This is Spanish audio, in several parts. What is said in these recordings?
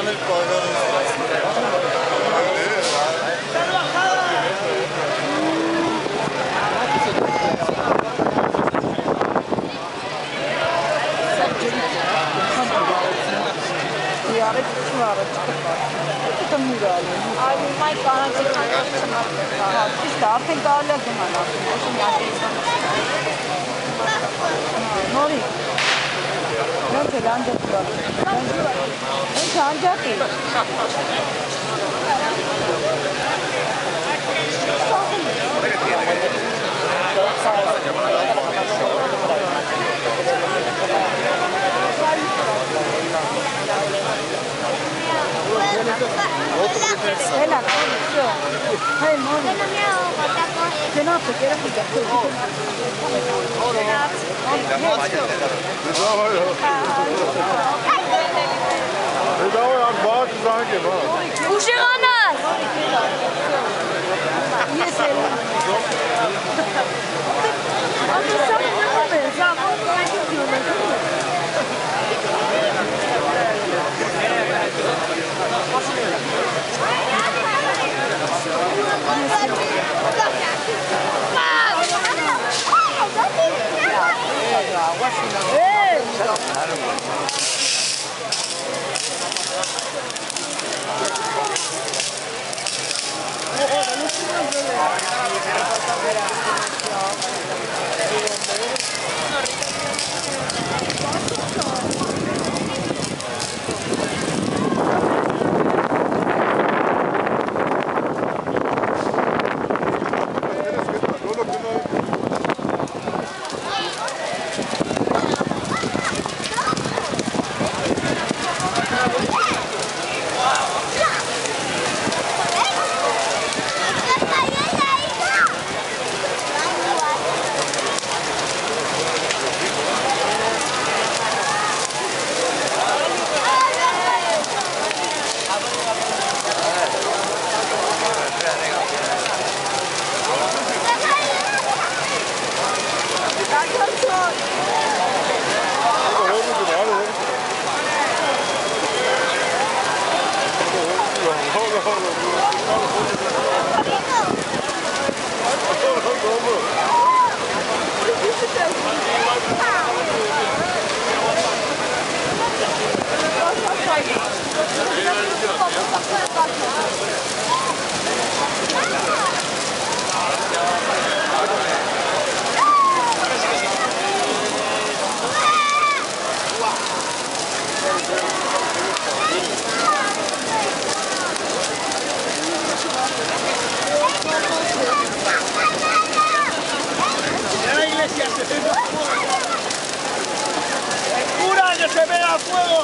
bajan el color. Ay, my God, staff and all of them are not. Non c'è l'angia qua. Non c'è l'angia qui. È la se no perché era più Ушиганас! ¡Cura, que se vea fuego!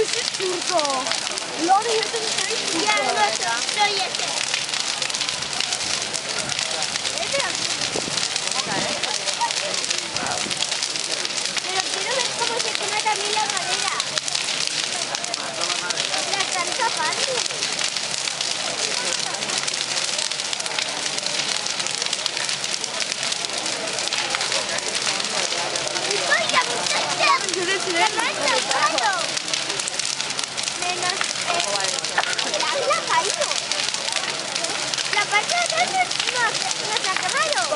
ese turco. Lori, este es el turco. Ya no soy ese. Pero quiero ver cómo se come también la madera. La están tapando. ¡Oye, muchacha! ¡La mancha, bueno! Menos la ha caído. La parte de atrás no se ha quemado.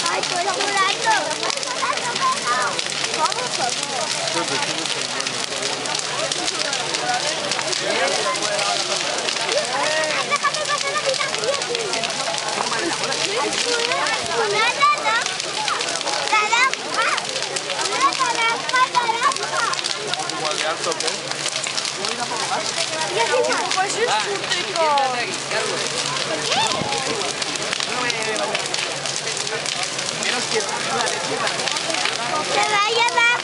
¡Ay, estoy volando! ¡Vamos, Pues es un trico. Se va a llevar.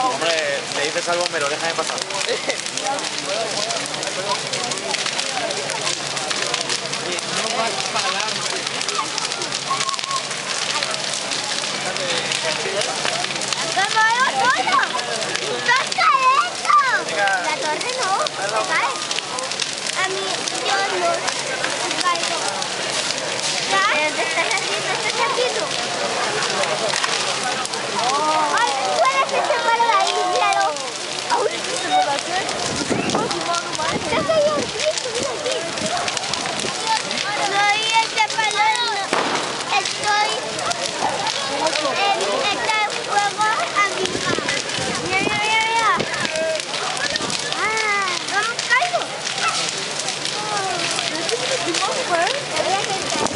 Hombre, le dices algo, me lo déjame pasar. ¡Vamos, vamos! ¡Toca esto! La torre no, ¿sabes? A mí, yo no caigo. ¿Ya? ¿Qué estás haciendo? ¿Estás haciendo? ¡Ay, puedes ese palo de ahí! ¡Míralo! ¡Ay, ¿Se lo da qué? estás ahí aquí! Soy este palo, estoy en este juego a mi hija. Mira, mira, mira. Ah, vamos, caigo. Te voy a sentar.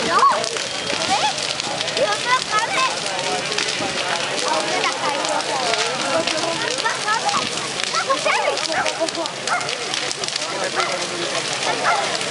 ¡No! ¿Ves? ¡No me cabe! ¿Dónde la caigo? ¡No cabe! ¡No cabe!